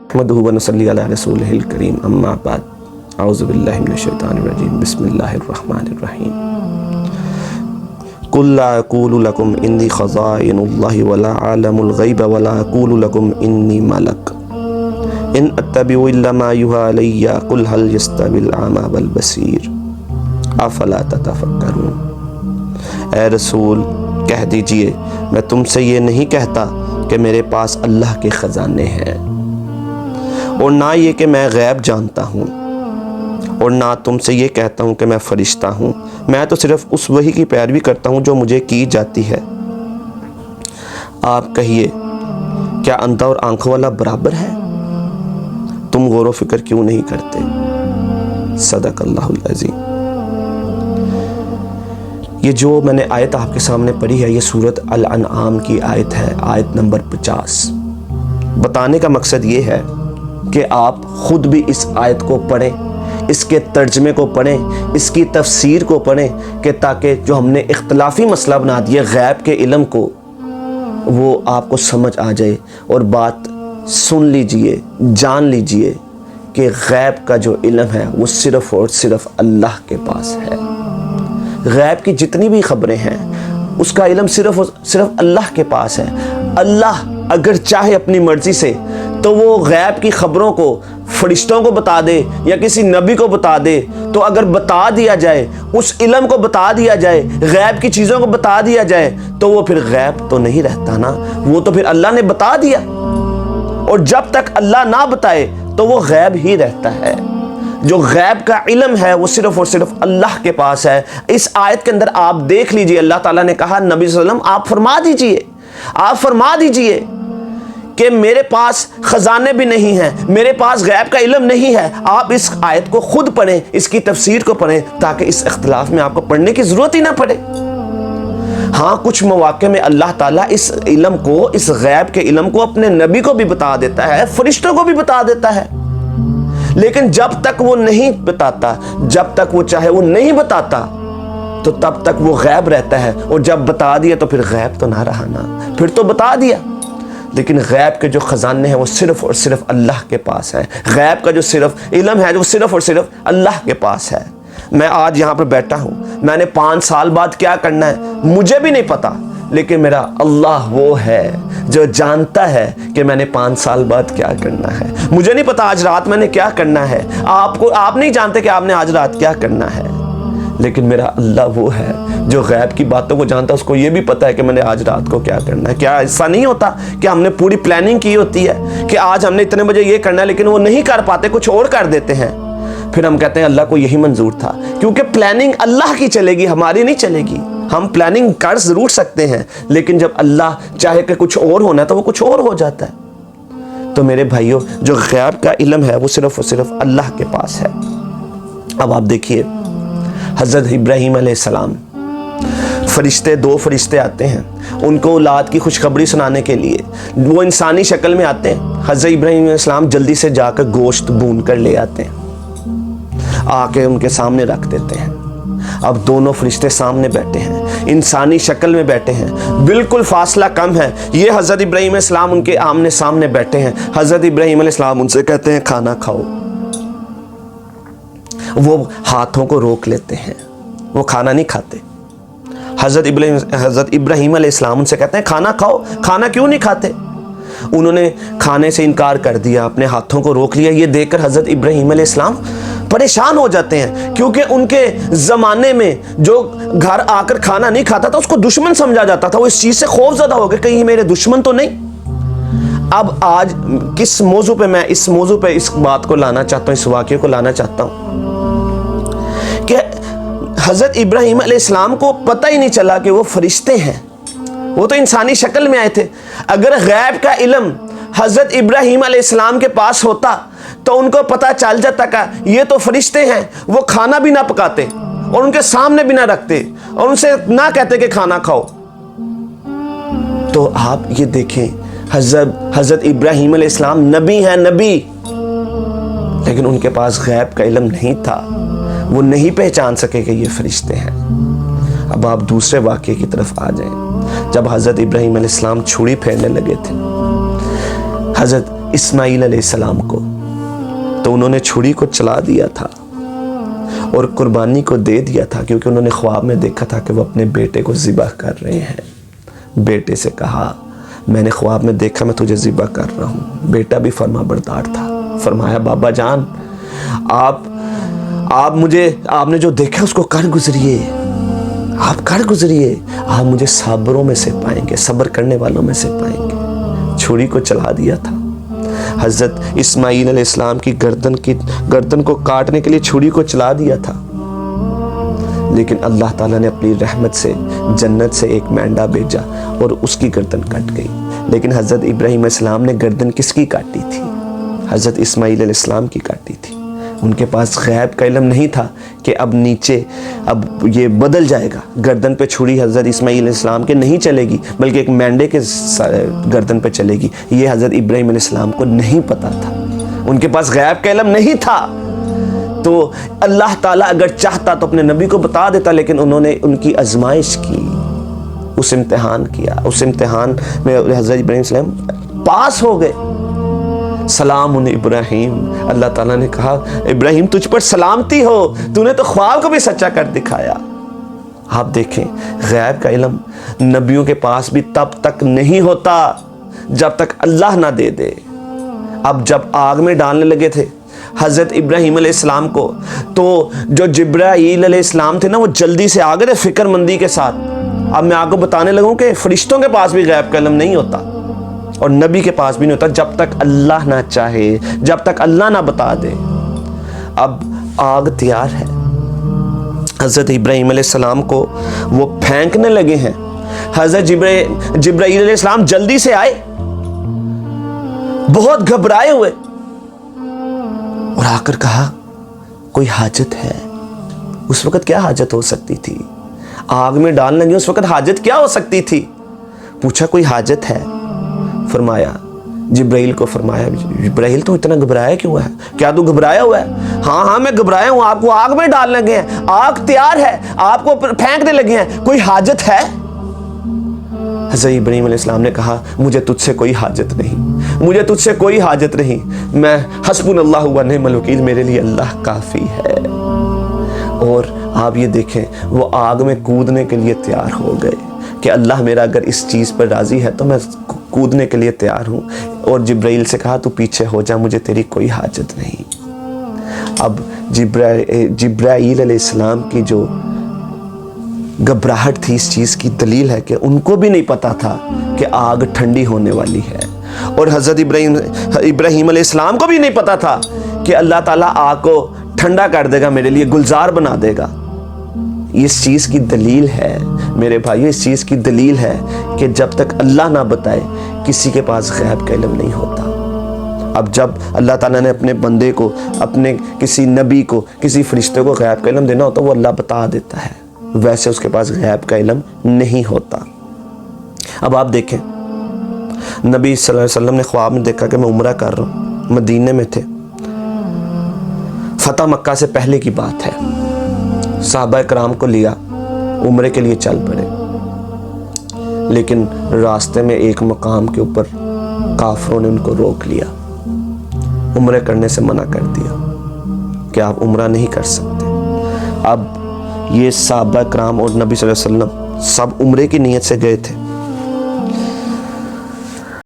नहमदुहु व नसल्ली अला रसूलिहिल करीम अम्मा बाद अऊज़ु बिल्लाहि मिनश शैतानिर रजीम बिस्मिल्लाहिर रहमानिर रहीम कुल ला अक़ूलु लकुम इन्नी ख़ज़ाइनुल्लाहि वला आलमुल ग़ैब वला अक़ूलु लकुम इन्नी मलक इन अत्तबिउ इल्ला मा युहा अलैया कुल हल यस्तविल आमा वल बसीर अफ़ला ततफ़क्करून। ए रसूल कह दीजिए मैं तुमसे ये नहीं कहता कि मेरे पास अल्लाह के ख़जाने हैं, और ना ये कि मैं गैब जानता हूँ, और ना तुमसे ये कहता हूँ कि मैं फ़रिश्ता हूँ। मैं तो सिर्फ़ उस वही की पैरवी करता हूँ जो मुझे की जाती है। आप कहिए क्या अंधा और आंखों वाला बराबर है? तुम गौर व फिक्र क्यों नहीं करते? सदक़ल्लाहुल अज़ीम। ये जो मैंने आयत आपके सामने पढ़ी है, ये सूरत अल अनआम की आयत है, आयत नंबर 50। बताने का मकसद ये है कि आप ख़ुद भी इस आयत को पढ़ें, इसके तर्जमे को पढ़ें, इसकी तफसीर को पढ़ें, कि ताकि जो हमने इख्तलाफी मसला बना दिया गैब के इल्म को, वो आपको समझ आ जाए। और बात सुन लीजिए, जान लीजिए कि गैब का जो इल्म है वो सिर्फ़ और सिर्फ अल्लाह के पास है। गैब की जितनी भी खबरें हैं उसका इल्म सिर्फ़ और सिर्फ अल्लाह के पास है। अल्लाह अगर चाहे अपनी मर्ज़ी से तो वो गैब की ख़बरों को फरिश्तों को बता दे या किसी नबी को बता दे। तो अगर बता दिया जाए, उस इल्म को बता दिया जाए, गैब की चीज़ों को बता दिया जाए, तो वो फिर गैब तो नहीं रहता ना, वो तो फिर अल्लाह ने बता दिया। और जब तक अल्लाह ना बताए तो वो गैब ही रहता है। जो गैब का इल्म है वो सिर्फ़ और सिर्फ अल्लाह के पास है। इस आयत के अंदर आप देख लीजिए, अल्लाह ताला ने कहा नबी सल्लल्लाहु अलैहि वसल्लम आप फरमा दीजिए कि मेरे पास ख़जाने भी नहीं हैं, मेरे पास गैब का इल्म नहीं है। आप इस आयत को खुद पढ़ें, इसकी तफसीर को पढ़ें, ताकि इस इख्तिलाफ में आपको पढ़ने की ज़रूरत ही ना पड़े। हाँ, कुछ मौक़े में अल्लाह ताला इस इल्म को, इस गैब के इल्म को अपने नबी को भी बता देता है, फरिश्तों को भी बता देता है। लेकिन जब तक वो नहीं बताता, जब तक वो चाहे वो नहीं बताता, तो तब तक वो गैब रहता है। और जब बता दिया तो फिर गैब तो ना रहा ना, फिर तो बता दिया। लेकिन गैब के जो ख़जाने हैं वो सिर्फ़ और सिर्फ अल्लाह के पास है। गैब का जो सिर्फ इल्म है वो सिर्फ़ और सिर्फ अल्लाह के पास है। मैं आज यहाँ पर बैठा हूँ, मैंने 5 साल बाद क्या करना है मुझे भी नहीं पता, लेकिन मेरा अल्लाह वो है जो जानता है कि मैंने 5 साल बाद क्या करना है। मुझे नहीं पता आज रात मैंने क्या करना है, आप नहीं जानते कि आपने आज रात क्या करना है, लेकिन मेरा अल्लाह वो है जो गैब की बातों को जानता है। उसको ये भी पता है कि मैंने आज रात को क्या करना है। क्या ऐसा नहीं होता कि हमने पूरी प्लानिंग की होती है कि आज हमने इतने बजे ये करना है, लेकिन वो नहीं कर पाते, कुछ और कर देते हैं। फिर हम कहते हैं अल्लाह को यही मंजूर था, क्योंकि प्लानिंग अल्लाह की चलेगी, हमारी नहीं चलेगी। हम प्लानिंग कर ज़रूर सकते हैं, लेकिन जब अल्लाह चाहे कि कुछ और होना है तो वो कुछ और हो जाता है। तो मेरे भाइयों, जो गैब का इल्म है वो सिर्फ़ और सिर्फ अल्लाह के पास है। अब आप देखिए, हज़रत इब्राहीम अलैहिस्सलाम, दो फरिश्ते आते हैं उनको औलाद की खुशखबरी सुनाने के लिए। वो इंसानी शक्ल में आते हैं। हज़रत इब्राहीम अलैहिस्सलाम जल्दी से जाकर गोश्त भून कर ले आते हैं, आके उनके सामने रख देते हैं। अब दोनों फरिश्ते सामने बैठे हैं, इंसानी शक्ल में बैठे हैं, बिल्कुल फासला कम है। ये हज़रत इब्राहीम अलैहिस्सलाम उनके आमने सामने बैठे हैं। हज़रत इब्राहीम अलैहिस्सलाम उनसे कहते हैं खाना खाओ। वो हाथों को रोक लेते हैं, वो खाना नहीं खाते। हज़रत इब्राहीम अलैहिस्सलाम उनसे कहते हैं खाना खाओ। खाना क्यों नहीं खाते? उन्होंने खाने से इनकार कर दिया, अपने हाथों को रोक लिया। ये देखकर हज़रत इब्राहीम अलैहिस्सलाम परेशान हो जाते हैं, क्योंकि उनके ज़माने में जो घर आकर खाना नहीं खाता था उसको दुश्मन समझा जाता था। वो इस चीज़ से खौफज़दा हो गए, कहीं मेरे दुश्मन तो नहीं। अब आज किस मौजू पे मैं इस मौजू पे इस बात को लाना चाहता हूँ, इस वाक़े को लाना चाहता हूँ कि हज़रत इब्राहीम अलैहिस्सलाम को पता ही नहीं चला कि वो फरिश्ते हैं। वो तो इंसानी शक्ल में आए थे। अगर गैब का इल्म हज़रत इब्राहीम अलैहिस्सलाम के पास होता तो उनको पता चल जाता कि ये तो फरिश्ते हैं। वो खाना भी ना पकाते और उनके सामने भी ना रखते और उनसे ना कहते कि खाना खाओ। तो आप ये देखें, हज़रत इब्राहीम अलैहिस्सलाम नबी हैं, नबी, लेकिन उनके पास गैब का इल्म नहीं था। वो नहीं पहचान सके कि ये फरिश्ते हैं। अब आप दूसरे वाक़े की तरफ आ जाएं। जब हज़रत इब्राहीम अलैहिस्सलाम छुरी फेरने लगे थे, हज़रत इस्माइल अलैहिस्सलाम को, तो उन्होंने छुरी को चला दिया था और कुर्बानी को दे दिया था, क्योंकि उन्होंने ख्वाब में देखा था कि वो अपने बेटे को ज़िबह कर रहे हैं। बेटे से कहा, मैंने ख्वाब में देखा मैं तुझे ज़िबह कर रहा हूँ। बेटा भी फर्मा बरदार था। फरमाया, बाबा जान, आप मुझे, आपने जो देखा उसको कर गुजरिए, आप कर गुजरिए, आप मुझे साबरों में से पाएंगे, सब्र करने वालों में से पाएंगे। छुरी को चला दिया था। हज़रत इस्माइल अलैहिस्सलाम की गर्दन को काटने के लिए छुरी को चला दिया था, लेकिन अल्लाह ताला ने अपनी रहमत से जन्नत से एक मेंढा भेजा और उसकी गर्दन कट गई। लेकिन हज़रत इब्राहीम अलैहिस्सलाम ने गर्दन किसकी काटी थी? हज़रत इस्माइल अलैहिस्सलाम की काटी थी। उनके पास गैब का इल्म नहीं था कि अब नीचे अब ये बदल जाएगा, गर्दन पे छुरी हज़रत इस्माइल अलैहिस्सलाम के नहीं चलेगी बल्कि एक मेंढे के गर्दन पे चलेगी। ये हज़रत इब्राहीम अलैहिस्सलाम को नहीं पता था, उनके पास गैब का इल्म नहीं था। तो अल्लाह ताला अगर चाहता तो अपने नबी को बता देता, लेकिन उन्होंने उनकी आजमाइश की, उस इम्तिहान किया। उस इम्तिहान में हज़रत इब्राहीम अलैहिस्सलाम पास हो गए। सलाम इब्राहीम, अल्लाह ताला ने कहा, इब्राहीम तुझ पर सलामती हो, तूने तो ख्वाब को भी सच्चा कर दिखाया। आप देखें, गैब का इल्म नबियों के पास भी तब तक नहीं होता जब तक अल्लाह ना दे दे। अब जब आग में डालने लगे थे हज़रत इब्राहीम अलैहिस्सलाम को, तो जो जिब्राईल अलैहिस्सलाम थे ना, वो जल्दी से आ गए थे फिक्रमंदी के साथ। अब मैं आपको बताने लगूं कि फरिश्तों के पास भी गैब का इल्म नहीं होता और नबी के पास भी नहीं होता जब तक अल्लाह ना चाहे, जब तक अल्लाह ना बता दे। अब आग तैयार है, हज़रत इब्राहीम अलैहिस्सलाम को वो फेंकने लगे हैं। हज़रत जिब्राईल अलैहिस्सलाम जल्दी से आए, बहुत घबराए हुए, और आकर कहा, कोई हाजत है? उस वक्त क्या हाजत हो सकती थी? आग में डालने लगे, उस वक्त हाजत क्या हो सकती थी? पूछा, कोई हाजत है? फरमाया, जिब्राइल को फरमाया, जिब्राइल तू इतना घबराया क्यों है? क्या तू घबराया हुआ है? हाँ मैं घबराया हूं, आपको आग में डालने लगे हैं, आग तैयार है, आपको फेंकने लगे हैं, कोई हाजत है? हज़रत इब्राहीम अलैहिस्सलाम ने कहा, मुझे तुझसे कोई हाजत नहीं, मुझे तुझसे कोई हाजत नहीं, मैं हस्बुनल्लाहु व निअमल वकील, मेरे लिए अल्लाह काफ़ी है। और आप ये देखें, वो आग में कूदने के लिए तैयार हो गए कि अल्लाह मेरा अगर इस चीज़ पर राज़ी है तो मैं कूदने के लिए तैयार हूँ। और जिब्राइल से कहा, तू पीछे हो जा, मुझे तेरी कोई हाजत नहीं। अब जिब्राइल अलैहिस्सलाम की जो घबराहट थी, इस चीज़ की दलील है कि उनको भी नहीं पता था कि आग ठंडी होने वाली है, और हज़रत इब्राहीम अलैहिस्सलाम को भी नहीं पता था कि अल्लाह ताला आग को ठंडा कर देगा, मेरे लिए गुलजार बना देगा। इस चीज़ की दलील है मेरे भाइयों, इस चीज़ की दलील है कि जब तक अल्लाह ना बताए किसी के पास गैब का इल्म नहीं होता। अब जब अल्लाह ताला ने अपने बंदे को, अपने किसी नबी को, किसी फरिश्ते को गैब का इल्म देना होता, वो अल्लाह बता देता है, वैसे उसके पास गैब का इल्म नहीं होता। अब आप देखें, नबी सल्लल्लाहु अलैहि वसल्लम ने ख्वाब में देखा कि मैं उम्रा कर रहा हूँ, मदीने में थे, फतह मक्का से पहले की बात है। सहाबा कराम को लिया, उम्रे के लिए चल पड़े, लेकिन रास्ते में एक मकाम के ऊपर काफिरों ने उनको रोक लिया, उम्रे करने से मना कर दिया कि आप उम्रा नहीं कर सकते। अब ये सहाबा कराम और नबी सल्लल्लाहु अलैहि वसल्लम सब उम्रे की नीयत से गए थे।